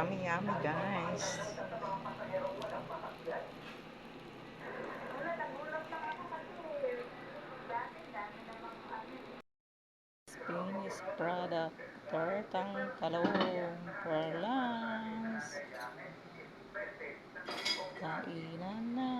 yummy yummy guys. Finish product. Tortang talong for lunch. Kainan na.